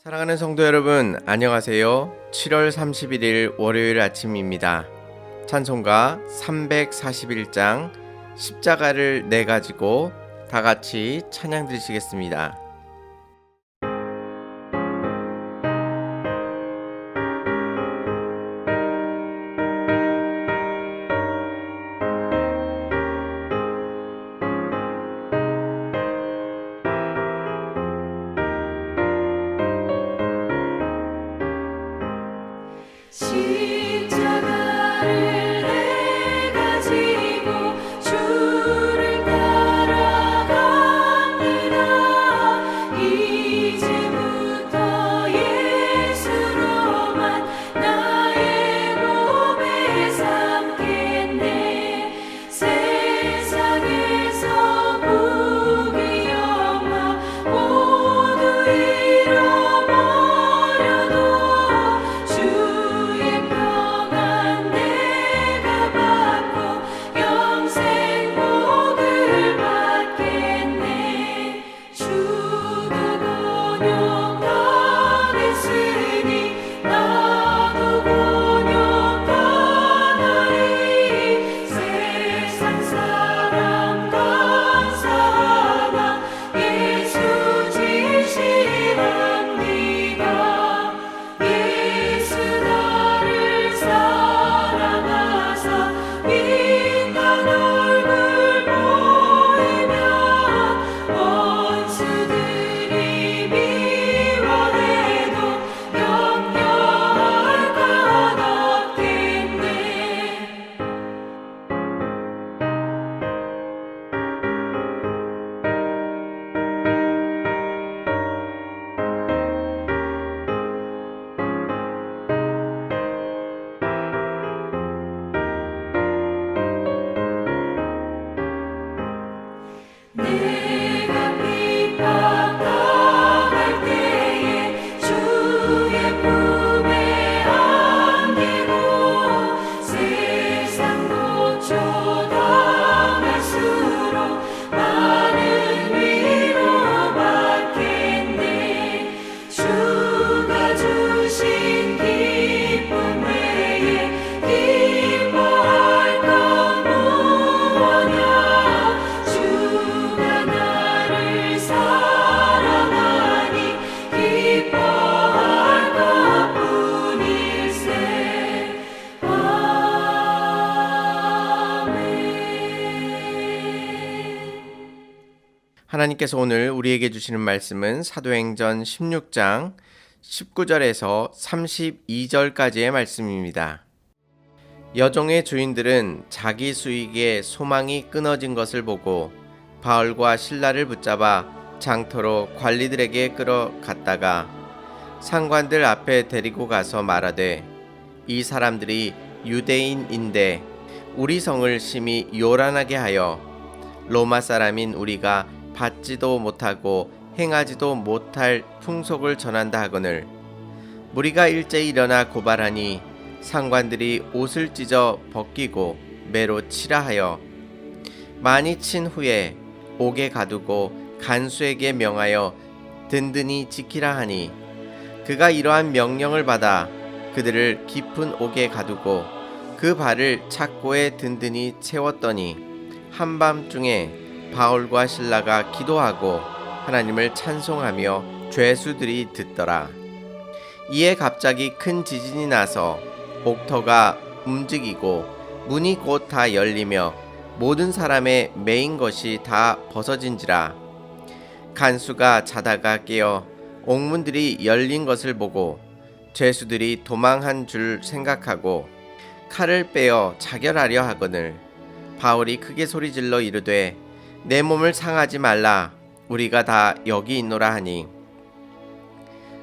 사랑하는 성도 여러분, 안녕하세요. 7월 31일 월요일 아침입니다. 찬송가 341장 십자가를 내 가지고 다 같이 찬양 드리시겠습니다. 십자가를 내 가지고 주를 따라갑니다. 이제부터 예수로만 나의 몸에 삼겠네. 세상에서 부귀 영화 모두 잃어버려도 주의 평안 내가 받고 영생 복을 받겠네. 주도 곤욕당했으니 나도 곤욕당하리. 세상 사람 감사하나 예수 진실합니다. 예수 나를 사랑하사 빛난 얼굴 보이면 원수들이 미워해도 염려할 것 없겠네. 내가 핍박당할 때에 주의 품에 안기고 세상 고초 당할수록 많은 위로 받겠네. 주가 주신 기쁨 외에 기뻐할 것 무엇냐. 주가 나를 사랑하니 기뻐할 것뿐일세. 아멘. 하나님께서 오늘 우리에게 주시는 말씀은 사도행전 16장 19절에서 32절까지의 말씀입니다. 여종의 주인들은 자기 수익에 소망이 끊어진 것을 보고 바울과 실라를 붙잡아 장터로 관리들에게 끌어갔다가 상관들 앞에 데리고 가서 말하되, 이 사람들이 유대인인데 우리 성을 심히 요란하게 하여 로마 사람인 우리가 받지도 못하고 행하지도 못할 풍속을 전한다 하거늘 무리가 일제히 일어나 고발하니 상관들이 옷을 찢어 벗기고 매로 치라 하여 많이 친 후에 옥에 가두고 간수에게 명하여 든든히 지키라 하니 그가 이러한 명령을 받아 그들을 깊은 옥에 가두고 그 발을 착고에 든든히 채웠더니 한밤중에 바울과 실라가 기도하고 하나님을 찬송하며 죄수들이 듣더라. 이에 갑자기 큰 지진이 나서 옥터가 움직이고 문이 곧 다 열리며 모든 사람의 매인 것이 다 벗어진지라. 간수가 자다가 깨어 옥문들이 열린 것을 보고 죄수들이 도망한 줄 생각하고 칼을 빼어 자결하려 하거늘 바울이 크게 소리질러 이르되, 내 몸을 상하지 말라. 우리가 다 여기 있노라 하니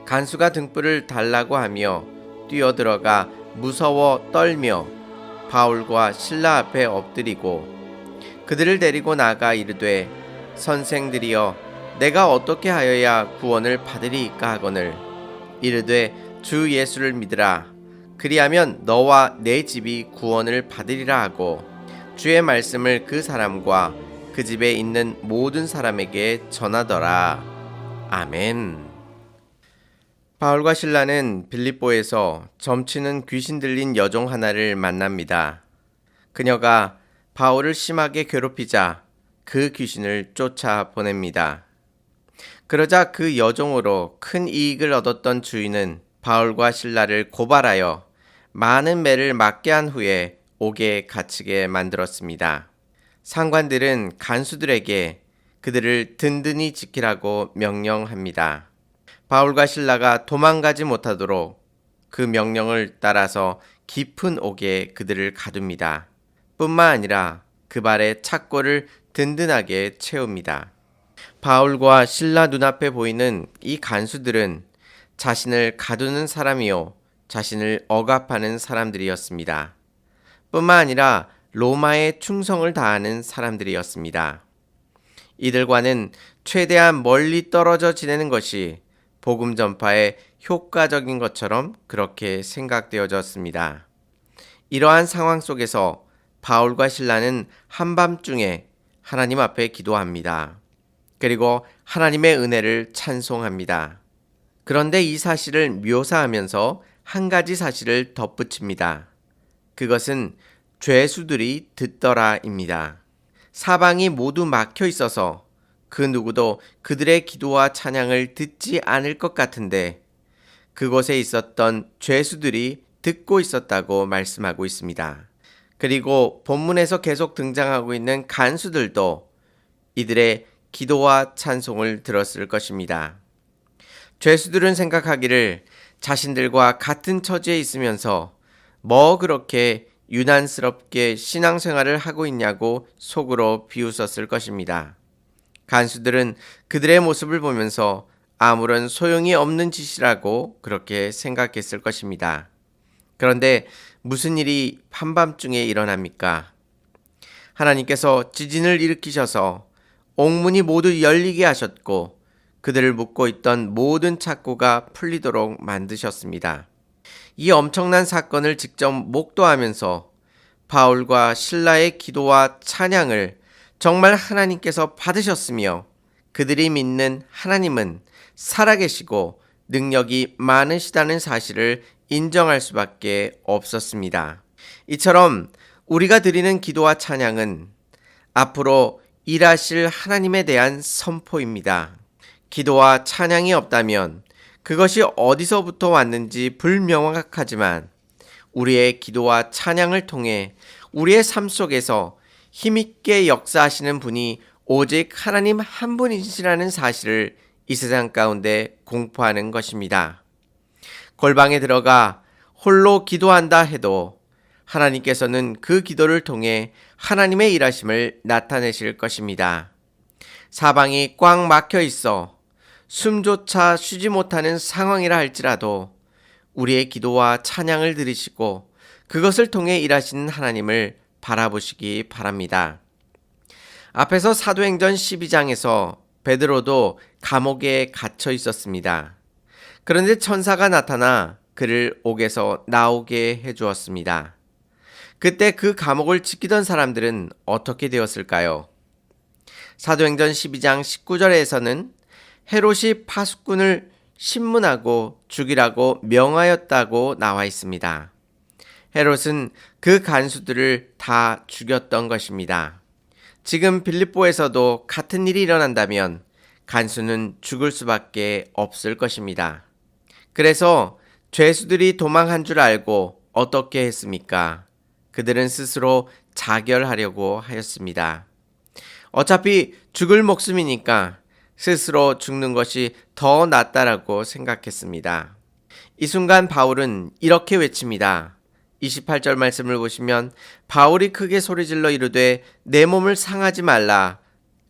간수가 등불을 달라고 하며 뛰어들어가 무서워 떨며 바울과 실라 앞에 엎드리고 그들을 데리고 나가 이르되, 선생들이여 내가 어떻게 하여야 구원을 받으리이까 하거늘 이르되, 주 예수를 믿으라. 그리하면 너와 내 집이 구원을 받으리라 하고 주의 말씀을 그 사람과 그 집에 있는 모든 사람에게 전하더라. 아멘. 바울과 실라는 빌립보에서 점치는 귀신 들린 여종 하나를 만납니다. 그녀가 바울을 심하게 괴롭히자 그 귀신을 쫓아 보냅니다. 그러자 그 여종으로 큰 이익을 얻었던 주인은 바울과 실라를 고발하여 많은 매를 맞게 한 후에 옥에 갇히게 만들었습니다. 상관들은 간수들에게 그들을 든든히 지키라고 명령합니다. 바울과 실라가 도망가지 못하도록 그 명령을 따라서 깊은 옥에 그들을 가둡니다. 뿐만 아니라 그 발에 착고를 든든하게 채웁니다. 바울과 실라 눈앞에 보이는 이 간수들은 자신을 가두는 사람이요, 자신을 억압하는 사람들이었습니다. 뿐만 아니라 로마에 충성을 다하는 사람들이었습니다. 이들과는 최대한 멀리 떨어져 지내는 것이 복음 전파에 효과적인 것처럼 그렇게 생각되어졌습니다. 이러한 상황 속에서 바울과 실라는 한밤중에 하나님 앞에 기도합니다. 그리고 하나님의 은혜를 찬송합니다. 그런데 이 사실을 묘사하면서 한 가지 사실을 덧붙입니다. 그것은 죄수들이 듣더라입니다. 사방이 모두 막혀 있어서 그 누구도 그들의 기도와 찬양을 듣지 않을 것 같은데 그곳에 있었던 죄수들이 듣고 있었다고 말씀하고 있습니다. 그리고 본문에서 계속 등장하고 있는 간수들도 이들의 기도와 찬송을 들었을 것입니다. 죄수들은 생각하기를 자신들과 같은 처지에 있으면서 뭐 그렇게 유난스럽게 신앙생활을 하고 있냐고 속으로 비웃었을 것입니다. 간수들은 그들의 모습을 보면서 아무런 소용이 없는 짓이라고 그렇게 생각했을 것입니다. 그런데 무슨 일이 한밤중에 일어납니까? 하나님께서 지진을 일으키셔서 옥문이 모두 열리게 하셨고 그들을 묶고 있던 모든 착고가 풀리도록 만드셨습니다. 이 엄청난 사건을 직접 목도하면서 바울과 실라의 기도와 찬양을 정말 하나님께서 받으셨으며 그들이 믿는 하나님은 살아계시고 능력이 많으시다는 사실을 인정할 수밖에 없었습니다. 이처럼 우리가 드리는 기도와 찬양은 앞으로 일하실 하나님에 대한 선포입니다. 기도와 찬양이 없다면 그것이 어디서부터 왔는지 불명확하지만 우리의 기도와 찬양을 통해 우리의 삶 속에서 힘있게 역사하시는 분이 오직 하나님 한 분이시라는 사실을 이 세상 가운데 공포하는 것입니다. 골방에 들어가 홀로 기도한다 해도 하나님께서는 그 기도를 통해 하나님의 일하심을 나타내실 것입니다. 사방이 꽉 막혀 있어 숨조차 쉬지 못하는 상황이라 할지라도 우리의 기도와 찬양을 들으시고 그것을 통해 일하시는 하나님을 바라보시기 바랍니다. 앞에서 사도행전 12장에서 베드로도 감옥에 갇혀 있었습니다. 그런데 천사가 나타나 그를 옥에서 나오게 해주었습니다. 그때 그 감옥을 지키던 사람들은 어떻게 되었을까요? 사도행전 12장 19절에서는 헤롯이 파수꾼을 신문하고 죽이라고 명하였다고 나와 있습니다. 헤롯은 그 간수들을 다 죽였던 것입니다. 지금 빌립보에서도 같은 일이 일어난다면 간수는 죽을 수밖에 없을 것입니다. 그래서 죄수들이 도망한 줄 알고 어떻게 했습니까? 그들은 스스로 자결하려고 하였습니다. 어차피 죽을 목숨이니까 스스로 죽는 것이 더 낫다라고 생각했습니다. 이 순간 바울은 이렇게 외칩니다. 28절 말씀을 보시면 바울이 크게 소리질러 이르되 내 몸을 상하지 말라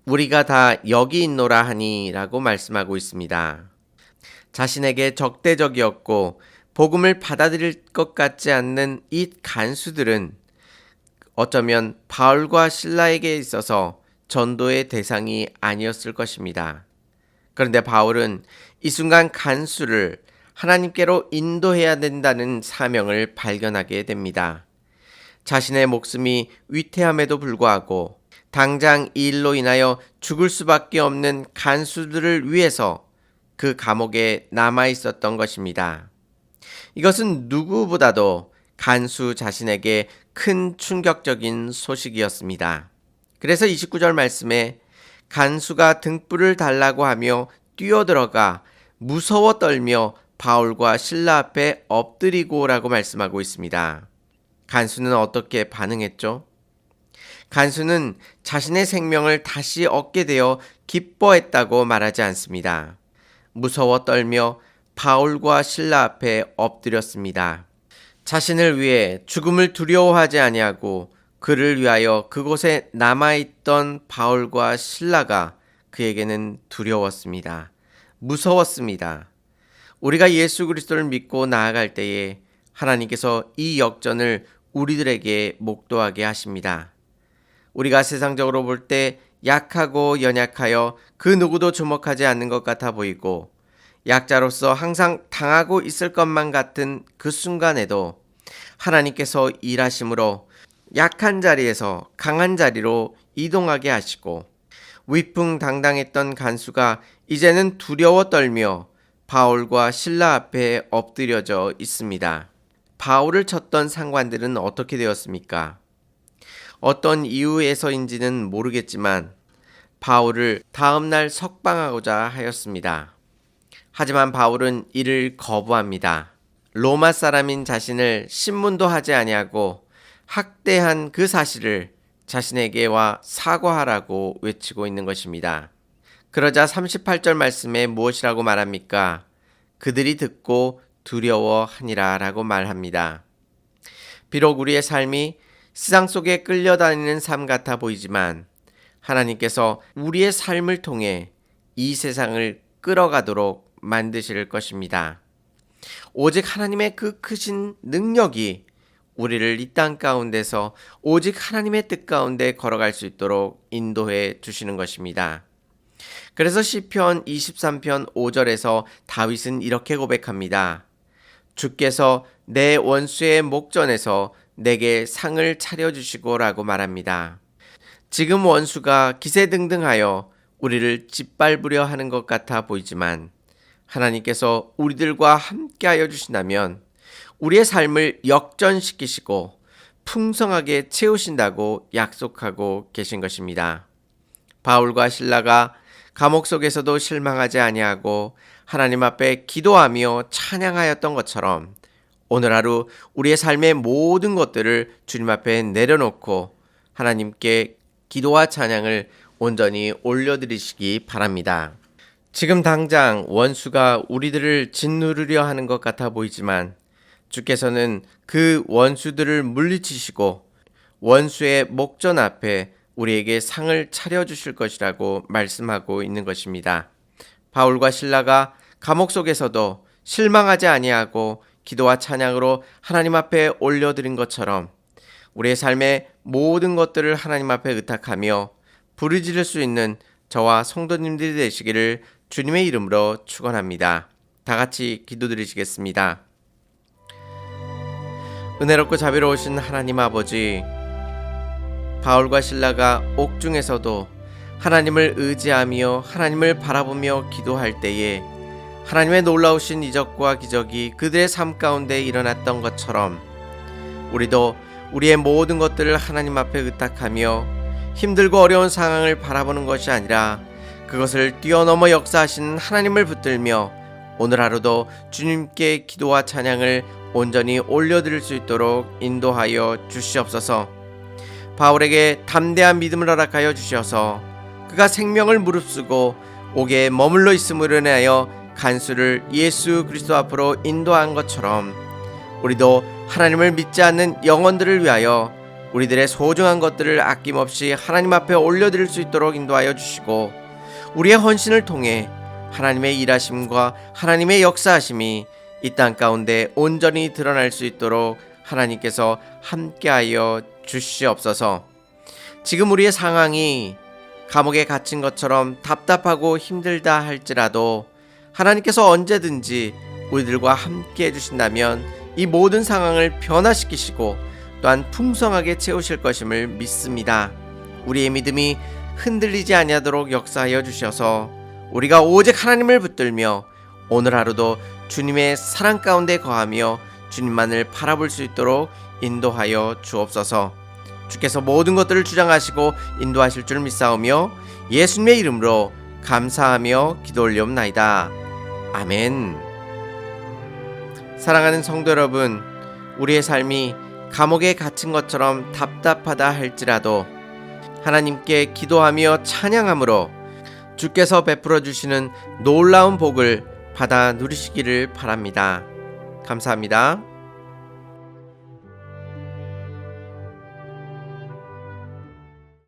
우리가 다 여기 있노라 하니 라고 말씀하고 있습니다. 자신에게 적대적이었고 복음을 받아들일 것 같지 않는 이 간수들은 어쩌면 바울과 실라에게 있어서 전도의 대상이 아니었을 것입니다. 그런데 바울은 이 순간 간수를 하나님께로 인도해야 된다는 사명을 발견하게 됩니다. 자신의 목숨이 위태함에도 불구하고 당장 이 일로 인하여 죽을 수밖에 없는 간수들을 위해서 그 감옥에 남아 있었던 것입니다. 이것은 누구보다도 간수 자신에게 큰 충격적인 소식이었습니다. 그래서 29절 말씀에 간수가 등불을 달라고 하며 뛰어들어가 무서워 떨며 바울과 실라 앞에 엎드리고라고 말씀하고 있습니다. 간수는 어떻게 반응했죠? 간수는 자신의 생명을 다시 얻게 되어 기뻐했다고 말하지 않습니다. 무서워 떨며 바울과 실라 앞에 엎드렸습니다. 자신을 위해 죽음을 두려워하지 아니하고 그를 위하여 그곳에 남아있던 바울과 실라가 그에게는 두려웠습니다. 무서웠습니다. 우리가 예수 그리스도를 믿고 나아갈 때에 하나님께서 이 역전을 우리들에게 목도하게 하십니다. 우리가 세상적으로 볼 때 약하고 연약하여 그 누구도 주목하지 않는 것 같아 보이고 약자로서 항상 당하고 있을 것만 같은 그 순간에도 하나님께서 일하심으로 약한 자리에서 강한 자리로 이동하게 하시고 위풍당당했던 간수가 이제는 두려워 떨며 바울과 실라 앞에 엎드려져 있습니다. 바울을 쳤던 상관들은 어떻게 되었습니까? 어떤 이유에서인지는 모르겠지만 바울을 다음날 석방하고자 하였습니다. 하지만 바울은 이를 거부합니다. 로마 사람인 자신을 신문도 하지 아니하고 학대한 그 사실을 자신에게 와 사과하라고 외치고 있는 것입니다. 그러자 38절 말씀에 무엇이라고 말합니까? 그들이 듣고 두려워하니라 라고 말합니다. 비록 우리의 삶이 세상 속에 끌려다니는 삶 같아 보이지만 하나님께서 우리의 삶을 통해 이 세상을 끌어가도록 만드실 것입니다. 오직 하나님의 그 크신 능력이 우리를 이 땅 가운데서 오직 하나님의 뜻 가운데 걸어갈 수 있도록 인도해 주시는 것입니다. 그래서 시편 23편 5절에서 다윗은 이렇게 고백합니다. 주께서 내 원수의 목전에서 내게 상을 차려주시고 라고 말합니다. 지금 원수가 기세등등하여 우리를 짓밟으려 하는 것 같아 보이지만 하나님께서 우리들과 함께하여 주신다면 우리의 삶을 역전시키시고 풍성하게 채우신다고 약속하고 계신 것입니다. 바울과 실라가 감옥 속에서도 실망하지 아니하고 하나님 앞에 기도하며 찬양하였던 것처럼 오늘 하루 우리의 삶의 모든 것들을 주님 앞에 내려놓고 하나님께 기도와 찬양을 온전히 올려드리시기 바랍니다. 지금 당장 원수가 우리들을 짓누르려 하는 것 같아 보이지만 주께서는 그 원수들을 물리치시고 원수의 목전 앞에 우리에게 상을 차려주실 것이라고 말씀하고 있는 것입니다. 바울과 실라가 감옥 속에서도 실망하지 아니하고 기도와 찬양으로 하나님 앞에 올려드린 것처럼 우리의 삶의 모든 것들을 하나님 앞에 의탁하며 부르짖을 수 있는 저와 성도님들이 되시기를 주님의 이름으로 축원합니다. 다 같이 기도드리시겠습니다. 은혜롭고 자비로우신 하나님 아버지, 바울과 실라가 옥중에서도 하나님을 의지하며 하나님을 바라보며 기도할 때에 하나님의 놀라우신 이적과 기적이 그들의 삶 가운데 일어났던 것처럼 우리도 우리의 모든 것들을 하나님 앞에 의탁하며 힘들고 어려운 상황을 바라보는 것이 아니라 그것을 뛰어넘어 역사하시는 하나님을 붙들며 오늘 하루도 주님께 기도와 찬양을 온전히 올려드릴 수 있도록 인도하여 주시옵소서. 바울에게 담대한 믿음을 허락하여 주셔서 그가 생명을 무릅쓰고 옥에 머물러 있음으로 인하여 간수를 예수 그리스도 앞으로 인도한 것처럼 우리도 하나님을 믿지 않는 영혼들을 위하여 우리들의 소중한 것들을 아낌없이 하나님 앞에 올려드릴 수 있도록 인도하여 주시고 우리의 헌신을 통해 하나님의 일하심과 하나님의 역사하심이 이 땅 가운데 온전히 드러날 수 있도록 하나님께서 함께하여 주시옵소서. 지금 우리의 상황이 감옥에 갇힌 것처럼 답답하고 힘들다 할지라도 하나님께서 언제든지 우리들과 함께 해주신다면 이 모든 상황을 변화시키시고 또한 풍성하게 채우실 것임을 믿습니다. 우리의 믿음이 흔들리지 아니하도록 역사하여 주셔서 우리가 오직 하나님을 붙들며 오늘 하루도 주님의 사랑 가운데 거하며 주님만을 바라볼 수 있도록 인도하여 주옵소서. 주께서 모든 것들을 주장하시고 인도하실 줄 믿사오며 예수님의 이름으로 감사하며 기도 올리옵나이다. 아멘. 사랑하는 성도 여러분, 우리의 삶이 감옥에 갇힌 것처럼 답답하다 할지라도 하나님께 기도하며 찬양함으로 주께서 베풀어 주시는 놀라운 복을 받아 누리시기를 바랍니다. 감사합니다.